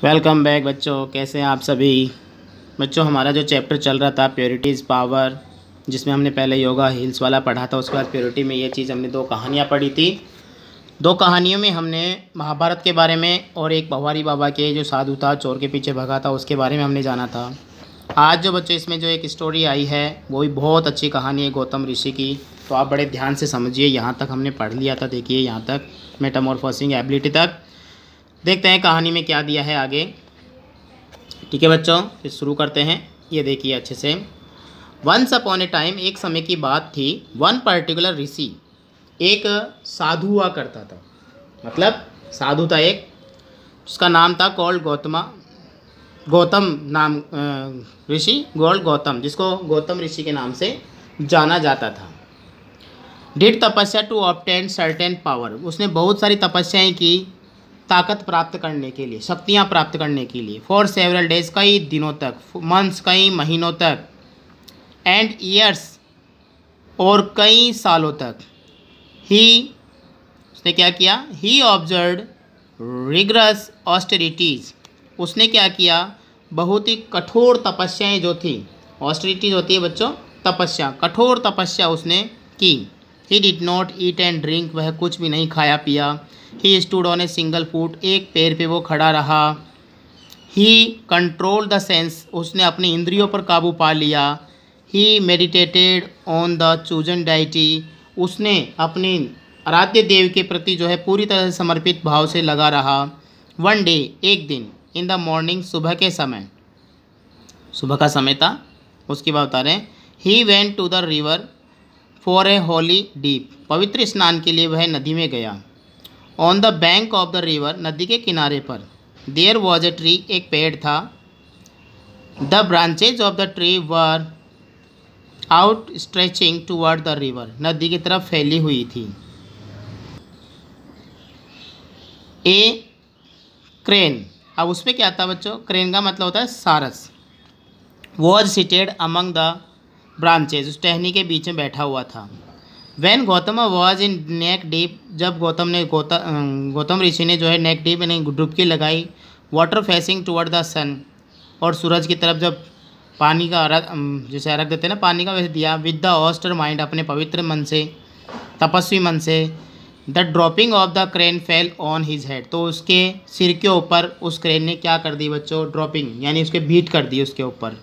Welcome back बच्चों, कैसे हैं आप सभी। बच्चों, हमारा जो चैप्टर चल रहा था प्योरिटी इज़ पावर, जिसमें हमने पहले योगा हिल्स वाला पढ़ा था। उसके बाद प्योरिटी में ये चीज़ हमने दो कहानियाँ पढ़ी थी। दो कहानियों में हमने महाभारत के बारे में और एक पवारी बाबा के जो साधु था, चोर के पीछे भगा था, उसके बारे में हमने जाना था। आज जो बच्चों इसमें जो एक स्टोरी आई है वो भी बहुत अच्छी कहानी है गौतम ऋषि की। तो आप बड़े ध्यान से समझिए। यहाँ तक हमने पढ़ लिया था, देखिए यहाँ तक मेटामॉर्फोसिंग एबिलिटी तक। देखते हैं कहानी में क्या दिया है आगे। ठीक है बच्चों, फिर शुरू करते हैं। ये देखिए अच्छे से। वंस अपॉन ए टाइम, एक समय की बात थी। वन पर्टिकुलर ऋषि, एक साधु हुआ करता था। मतलब साधु था एक, उसका नाम था कॉल्ड गौतम नाम ऋषि कॉल्ड गौतम, जिसको गौतम ऋषि के नाम से जाना जाता था। डिड तपस्या टू ऑब्टेन सर्टेन पावर, उसने बहुत सारी तपस्याएं की ताकत प्राप्त करने के लिए, शक्तियाँ प्राप्त करने के लिए। फॉर सेवरल डेज, कई दिनों तक, मंथ्स कई महीनों तक, एंड ईयर्स और कई सालों तक। उसने क्या किया? ही ऑब्जर्व रिगरस ऑस्टेरिटीज़, उसने क्या किया? बहुत ही कठोर तपस्याएं जो थी। ऑस्टेरिटीज होती है बच्चों तपस्या, कठोर तपस्या उसने की। ही did not eat and drink, वह कुछ भी नहीं खाया पिया। He stood on a single foot, एक पैर पे वो खड़ा रहा। ही कंट्रोल द सेंस, उसने अपनी इंद्रियों पर काबू पा लिया। He meditated on the chosen deity, उसने अपने आराध्य देव के प्रति जो है पूरी तरह से समर्पित भाव से लगा रहा। वन डे, एक दिन, इन द मॉर्निंग, सुबह के समय, सुबह का समय था, उसकी बात बता रहे हैं। He went to the river for a holy dip, पवित्र स्नान के लिए वह नदी में गया। On the bank of the river, नदी के किनारे पर, देयर वॉज ए ट्री, एक पेड़ था। The branches of the tree were out stretching toward the river, नदी की तरफ फैली हुई थी। ए क्रेन, अब उसमें क्या था बच्चों? क्रेन का मतलब होता है सारस। Was seated among the branches, उस टहनी के बीच में बैठा हुआ था। When Gautam was in neck deep, जब गौतम ऋषि ने जो है नेक डीप यानी डुबकी लगाई। वाटर फेसिंग टुवर्ड द सन, और सूरज की तरफ जब पानी का जैसे अर्घ देते हैं ना पानी का, वैसे दिया। विद द ऑस्टर माइंड, अपने पवित्र मन से, तपस्वी मन से। The dropping of the crane fell on his head, तो उसके सिर के ऊपर उस क्रेन ने क्या कर दी बच्चों? ड्रॉपिंग यानी उसके बीट कर दी उसके ऊपर।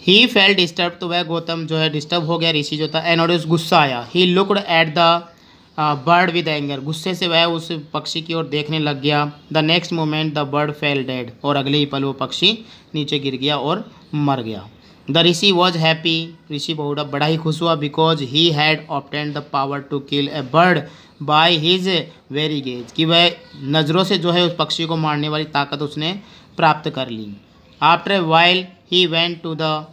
ही फेल डिस्टर्ब, तो वह गौतम जो है डिस्टर्ब हो गया, ऋषि जो था। एनोडस, गुस्सा आया। He looked at the bird with anger, गुस्से से वह उस पक्षी की ओर देखने लग गया। The next moment the bird fail dead, और अगले ही पल वो पक्षी नीचे गिर गया और मर गया। द ऋषि वॉज हैप्पी, ऋषि बहुत बड़ा ही खुश हुआ। Because he had obtained the power to kill a bird by his very gaze, कि वह नज़रों से जो है उस पक्षी को मारने वाली ताकत उसने प्राप्त कर ली। After a while he went to the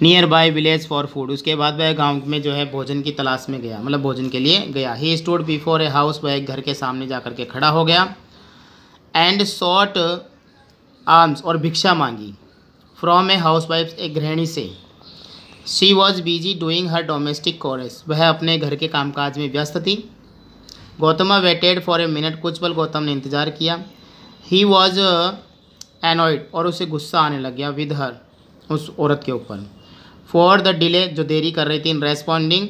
nearby village for food, उसके बाद वह गांव में जो है भोजन की तलाश में गया, मतलब भोजन के लिए गया। He stood before a house, वह एक घर के सामने जाकर के खड़ा हो गया। एंड सॉट आर्म्स, और भिक्षा मांगी। फ्रॉम ए हाउस वाइफ, एक गृहिणी से। She was busy doing her domestic course, वह अपने घर के कामकाज में व्यस्त थी। Gautam waited for a minute, कुछ पल गौतम ने इंतजार किया। ही वॉज एनॉयड, और उसे गुस्सा आने लग गया। विद हर, उस औरत के ऊपर। फॉर द डिले, जो देरी कर रही थी। In responding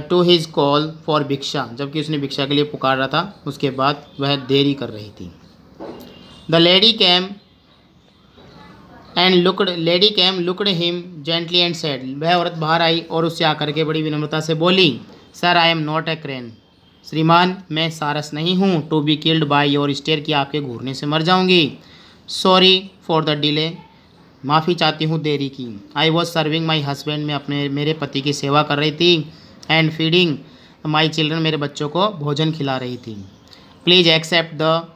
to his call for bhiksha, जबकि उसने भिक्षा के लिए पुकार रहा था, उसके बाद वह देरी कर रही थी। The lady came and looked him gently and said, वह औरत बाहर आई और उससे आकर के बड़ी विनम्रता से बोली, sir I am not a crane, श्रीमान मैं सारस नहीं हूँ। To be killed by your stare, कि आपके घूरने से मर जाऊंगी। सॉरी फॉर द डिले, माफ़ी चाहती हूँ देरी की। I was serving my husband, मैं मेरे पति की सेवा कर रही थी। एंड फीडिंग माई चिल्ड्रन, मेरे बच्चों को भोजन खिला रही थी। प्लीज़ एक्सेप्ट द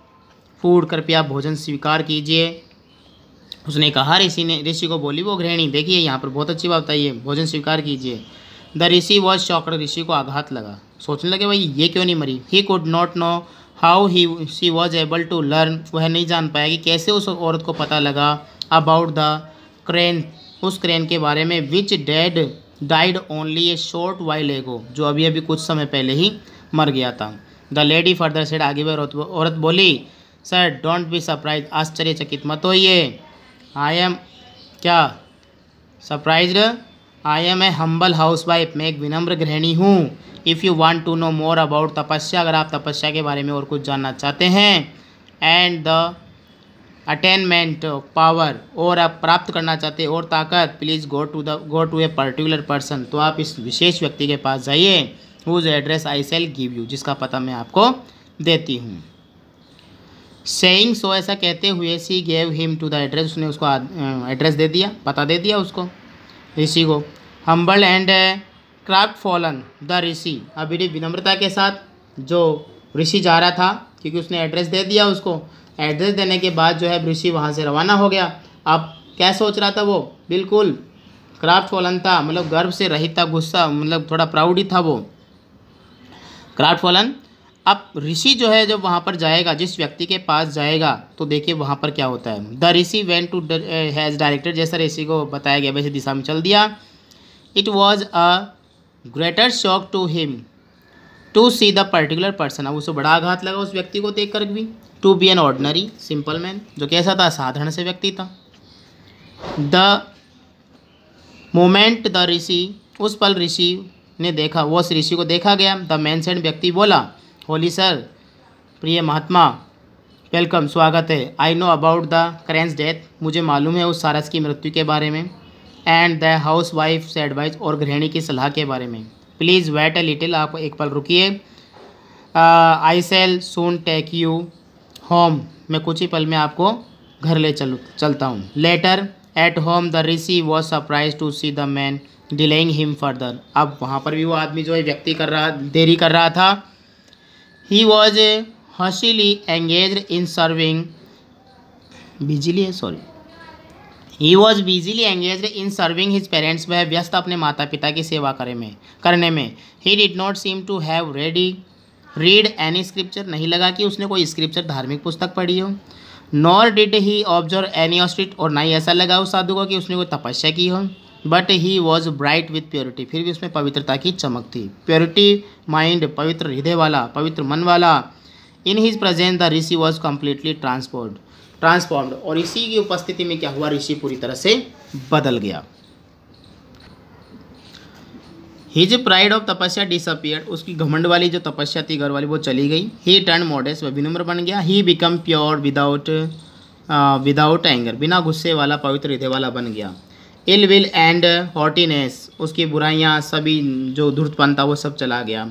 फूड, कृपया भोजन स्वीकार कीजिए, उसने कहा। ऋषि को बोली वो गृहिणी। देखिए यहाँ पर बहुत अच्छी बात बताइए, भोजन स्वीकार कीजिए। द ऋषि वॉज शॉक्ड, ऋषि को आघात लगा, सोचने लगे भाई ये क्यों नहीं मरी। He could not know how she was able to learn, वह नहीं जान पाया कि कैसे उस औरत को पता लगा। अबाउट द क्रेन, उस क्रेन के बारे में। Which died only a short while ago, जो अभी अभी कुछ समय पहले ही मर गया था। द लेडी फर्दर सेड, आगे वह औरत बोली, सर डोंट बी सरप्राइज, आश्चर्यचकित मत होइए। आई एम क्या surprised, I am a humble housewife, मैं एक विनम्र गृहिणी हूँ। If you want to know more about tapasya, अगर आप तपस्या के बारे में और कुछ जानना चाहते हैं, एंड द अटेनमेंट पावर, और आप प्राप्त करना चाहते हैं और ताकत, please go to a particular person, तो आप इस विशेष व्यक्ति के पास जाइए। Whose address I shall give you, जिसका पता मैं आपको देती हूँ। सेइंग सो, ऐसा कहते हुए, she gave him to the address, उसने उसको एड्रेस दे दिया, पता दे दिया उसको, ऋषि को। Humble and crestfallen the rishi, अब बड़ी विनम्रता के साथ जो ऋषि जा रहा था, क्योंकि उसने एड्रेस दे दिया उसको। एड्रेस देने के बाद जो है ऋषि वहाँ से रवाना हो गया। अब क्या सोच रहा था वो, बिल्कुल क्राफ्ट फॉलन था, मतलब गर्व से रहित था, गुस्सा मतलब थोड़ा प्राउड ही था वो क्राफ्ट फॉलन। अब ऋषि जो है जब वहाँ पर जाएगा, जिस व्यक्ति के पास जाएगा, तो देखिए वहाँ पर क्या होता है। The rishi went to his direction, जैसा ऋषि को बताया गया वैसे दिशा में चल दिया। It was a greater shock to him to see the particular person, अब उसे बड़ा आघात लगा उस व्यक्ति को देख कर भी। To be an ordinary simple man, जो कैसा था, साधारण से व्यक्ति था। द मोमेंट द ऋषि, उस पल ऋषि ने देखा, वो उस ऋषि को देखा गया। द मैन सेड, व्यक्ति बोला, होली सर, प्रिय महात्मा, वेलकम, स्वागत है। I know about the cranes death, मुझे मालूम है उस सारस की मृत्यु के बारे में। एंड द हाउस वाइफ से एडवाइस, और गृहिणी की सलाह के बारे में। प्लीज़ वेट ए लिटिल, आप एक पल रुकिए। I shall soon take you home, मैं कुछ ही पल में आपको घर ले चलता हूँ। Later at home the rishi was surprise to see the man delaying him further, अब वहाँ पर भी वो आदमी जो है व्यक्ति देरी कर रहा था। He was hastily engaged in serving, he was busily engaged in serving his parents, वह व्यस्त अपने माता पिता की सेवा करने में। He did not seem to have read any scripture, नहीं लगा कि उसने कोई स्क्रिप्चर धार्मिक पुस्तक पढ़ी हो। Nor did he observe any austerity, और ना ही ऐसा लगा उस साधु को कि उसने कोई तपस्या की हो। But he was bright with purity, फिर भी उसमें पवित्रता की चमक थी। प्योरिटी माइंड, पवित्र हृदय वाला, पवित्र मन वाला। In his presence the rishi was completely transformed, और इसी की उपस्थिति में क्या हुआ, ऋषि पूरी तरह से बदल गया। हिज प्राइड ऑफ तपस्या डिसअपियर्ड, उसकी घमंड वाली जो तपस्या थी घर वाली, वो चली गई। ही टर्न मॉडेस्ट, वह विनम्र बन गया। He become pure without anger, बिना गुस्से वाला, पवित्र हृदय वाला बन गया। इल विल एंड हॉटीनेस, उसकी बुराइयाँ सभी जो धूर्तपन था वो सब चला गया।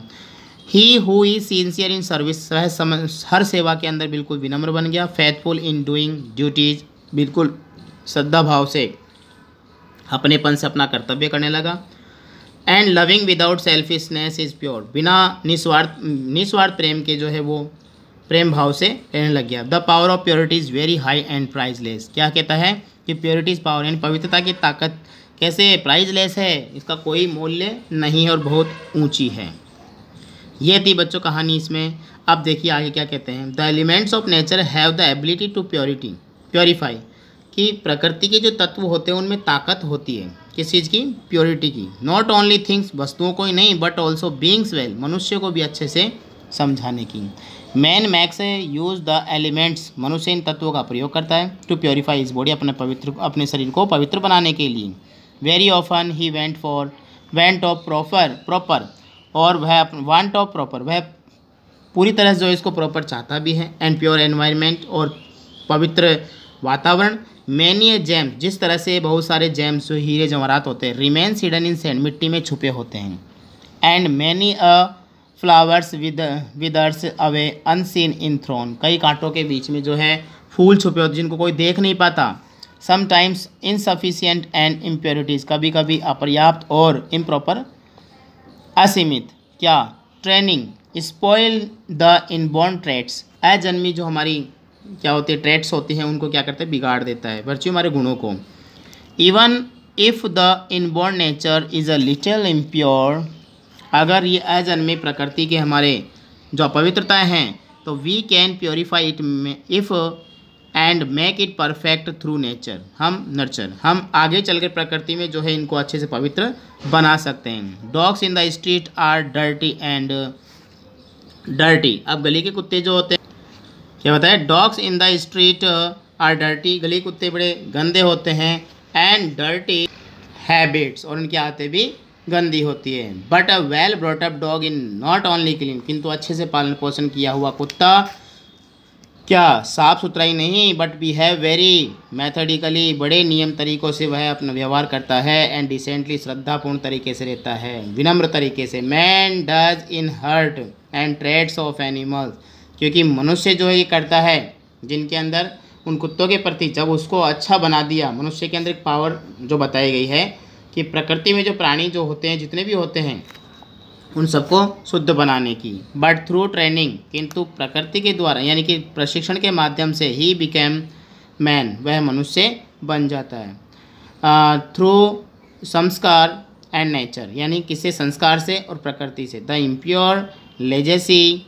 He who is sincere in service, हर सेवा के अंदर बिल्कुल विनम्र बन गया। फेथफुल इन डूइंग ड्यूटीज, बिल्कुल श्रद्धा भाव से अपनेपन से अपना कर्तव्य करने लगा। And loving without selfishness is pure, बिना निस्वार्थ प्रेम के जो है वो प्रेम भाव से रहने लग गया। The power of purity is very high and priceless, क्या कहता है कि प्योरिटी इज पावर, यानी पवित्रता की ताकत कैसे प्राइजलेस है, इसका कोई मूल्य नहीं है और बहुत ऊंची है। ये थी बच्चों कहानी इसमें। अब देखिए आगे क्या कहते हैं। The elements of nature have the ability to purify, कि प्रकृति के जो तत्व होते हैं उनमें ताकत होती है, किस चीज़ की, प्योरिटी की। नॉट ओनली थिंग्स, वस्तुओं को ही नहीं, बट ऑल्सो बींग्स वेल, मनुष्य को भी अच्छे से समझाने की। Man max use the elements, मनुष्य इन तत्वों का प्रयोग करता है टू प्योरीफाई इज बॉडी, अपने शरीर को पवित्र बनाने के लिए। Very often he went of proper, और वह पूरी तरह से जो इसको प्रॉपर चाहता भी है। एंड प्योर एनवायरनमेंट, और पवित्र वातावरण। मैनी ए जेम, जिस तरह से बहुत सारे जेम्स जो हीरे जवाहरात होते हैं, रिमेन्स हिडन इन सैंड, मिट्टी में छुपे होते हैं। And many flowers withers away unseen in thorn, कई कांटों के बीच में जो है फूल छुपे होते जिनको कोई देख नहीं पाता। समटाइम्स इनसफिशिएंट एंड इम्प्योरिटीज़, कभी कभी अपर्याप्त और इम्प्रॉपर, असीमित, क्या, training spoil the inborn traits, अजन्मी जो हमारी क्या होती है ट्रेट्स होती हैं उनको क्या करते हैं, बिगाड़ देता है, वर्च्यू हमारे गुणों को। Even if the inborn nature is a little impure, अगर ये अजन्मी प्रकृति के हमारे जो अपवित्रताएँ हैं, तो we can purify it if and make it perfect through nature, हम आगे चलकर प्रकृति में जो है इनको अच्छे से पवित्र बना सकते हैं। Dogs in the street are dirty, अब गली के कुत्ते जो होते हैं क्या बताया, dogs in the street are dirty, गली कुत्ते बड़े गंदे होते हैं, एंड डर्टी हैबिट्स, और उनकी आदतें भी गंदी होती है। But a well brought up dog in not only clean, किंतु अच्छे से पालन पोषण किया हुआ कुत्ता क्या साफ सुथरा ही नहीं, बट बिहेव वेरी मैथडिकली, बड़े नियम तरीक़ों से वह अपना व्यवहार करता है, एंड डिसेंटली, श्रद्धापूर्ण तरीके से रहता है, विनम्र तरीके से। Man does in hurt and trades of animals, क्योंकि मनुष्य जो है ये करता है, जिनके अंदर उन कुत्तों के प्रति जब उसको अच्छा बना दिया, मनुष्य के अंदर एक पावर जो बताई गई है कि प्रकृति में जो प्राणी जो होते हैं, जितने भी होते हैं, उन सबको शुद्ध बनाने की। बट थ्रू ट्रेनिंग, किंतु प्रकृति के द्वारा यानी कि प्रशिक्षण के माध्यम से ही बिकेम मैन, वह मनुष्य बन जाता है। थ्रू संस्कार एंड नेचर, यानी किसी संस्कार से और प्रकृति से। The impure legacy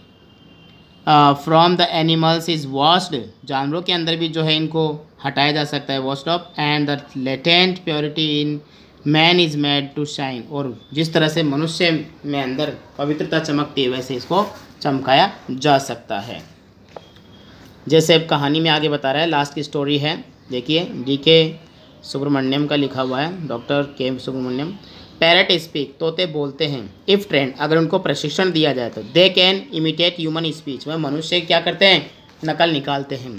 from the animals is washed, जानवरों के अंदर भी जो है इनको हटाया जा सकता है, washed off, and the latent purity in man is made to shine, और जिस तरह से मनुष्य में अंदर पवित्रता चमकती है वैसे इसको चमकाया जा सकता है। जैसे अब कहानी में आगे बता रहा है, लास्ट की स्टोरी है, देखिए DK सुब्रमण्यम का लिखा हुआ है, doctor K Subramaniam. Parrot speak, तोते बोलते हैं। इफ़ ट्रेंड, अगर उनको प्रशिक्षण दिया जाए तो। They can imitate human speech, वह मनुष्य क्या करते हैं, नकल निकालते हैं।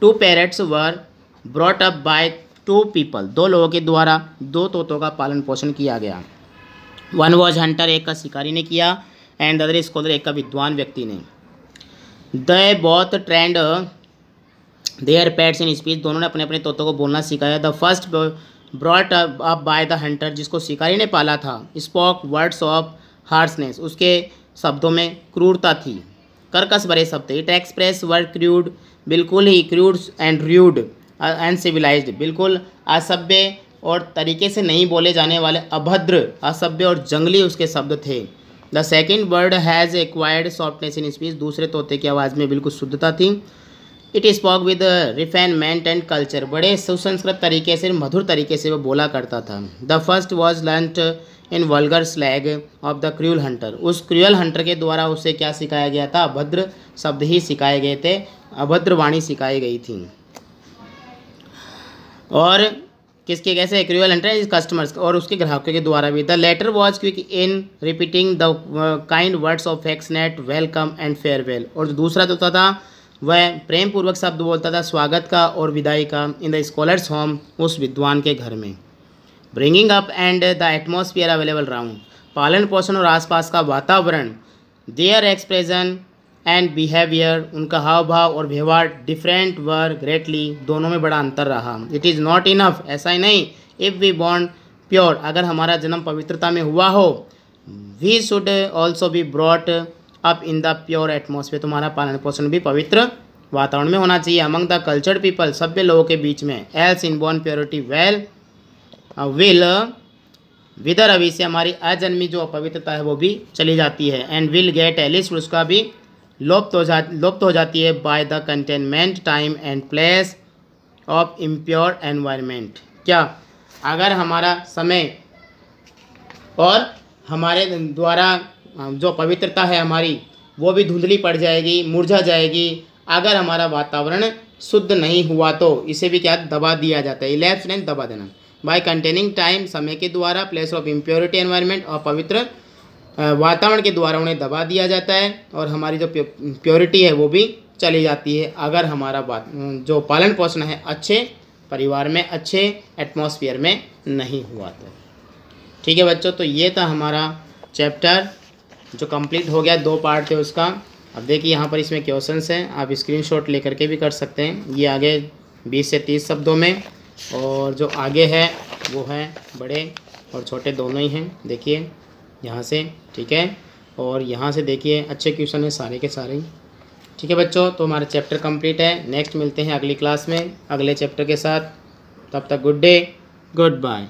2 parrots were brought up bye 2 people, 2 लोगों के द्वारा 2 तोतों का पालन पोषण किया गया। 1 वॉज हंटर, एक का शिकारी ने किया, एंड अदर स्कॉलर, एक का विद्वान व्यक्ति ने। They both trained their pets in speech, दोनों ने अपने अपने तोतों को बोलना सिखाया। The first brought up by the hunter, जिसको शिकारी ने पाला था, स्पोक वर्ड्स ऑफ हार्शनेस, उसके शब्दों में क्रूरता थी, कर्कश भरे शब्द। इट एक्सप्रेस वर्ड क्रूड, बिल्कुल ही क्रूड एंड र्यूड अनसिविलाइज्ड, बिल्कुल असभ्य और तरीके से नहीं बोले जाने वाले अभद्र, असभ्य और जंगली उसके शब्द थे। The second bird has acquired softness in speech, दूसरे तोते की आवाज़ में बिल्कुल शुद्धता थी। It spoke with refinement and culture, बड़े सुसंस्कृत तरीके से, मधुर तरीके से वो बोला करता था। The first was learned in vulgar slag of the cruel Hunter, उस क्रूअल हंटर के द्वारा उसे क्या सिखाया गया था, अभद्र शब्द ही सिखाए गए थे, अभद्र वाणी सिखाई गई थी। और किसके कैसे, क्रूअल हंटर इज कस्टमर्स, और उसके ग्राहकों के द्वारा भी। The latter was quick in repeating the kind words of accent, welcome and farewell, और जो दूसरा तोता था वह प्रेम पूर्वक शब्द बोलता था, स्वागत का और विदाई का। इन द स्कॉलर्स होम, उस विद्वान के घर में। Bringing up and the atmosphere available round, पालन पोषण और आसपास का वातावरण। देयर एक्सप्रेशन एंड बिहेवियर, उनका हाव भाव और व्यवहार डिफरेंट वर ग्रेटली, दोनों में बड़ा अंतर रहा। इट इज़ नॉट इनफ, ऐसा ही नहीं। इफ़ वी बॉर्न प्योर, अगर हमारा जन्म पवित्रता में हुआ हो, we should also be brought up in the pure atmosphere, तुम्हारा पालन पोषण भी पवित्र वातावरण में होना चाहिए। अमंग द कल्चर्ड पीपल, सभ्य लोगों के बीच में। Else inborn purity well will wither, अभी से हमारी अजन्मी जो अपवित्रता है वो भी चली जाती है। एंड विल गेट एलिस, उसका भी लुप्त हो जाती है। By the containment time and place of impure environment, क्या अगर हमारा समय और हमारे द्वारा जो पवित्रता है हमारी वो भी धुंधली पड़ जाएगी, मुरझा जाएगी, अगर हमारा वातावरण शुद्ध नहीं हुआ तो इसे भी क्या दबा दिया जाता है। इलैप्स मीन्स दबा देना। बाय कंटेनिंग टाइम, समय के द्वारा, प्लेस ऑफ इम्प्योरिटी एनवायरनमेंट, और पवित्र वातावरण के द्वारा उन्हें दबा दिया जाता है, और हमारी जो प्योरिटी है वो भी चली जाती है अगर हमारा जो पालन पोषण है अच्छे परिवार में, अच्छे एटमॉस्फेयर में नहीं हुआ तो। ठीक है बच्चों, तो ये था हमारा चैप्टर जो कंप्लीट हो गया, 2 पार्ट थे उसका। अब देखिए यहाँ पर इसमें क्वेश्चंस हैं, आप स्क्रीनशॉट लेकर के भी कर सकते हैं। ये आगे 20 से 30 शब्दों में, और जो आगे है वो है बड़े और छोटे दोनों ही हैं, देखिए यहाँ से, ठीक है, और यहाँ से देखिए अच्छे क्वेश्चन हैं सारे के सारे ही। ठीक है बच्चों, तो हमारा चैप्टर कंप्लीट है। नेक्स्ट मिलते हैं अगली क्लास में अगले चैप्टर के साथ। तब तक गुड डे, गुड बाय।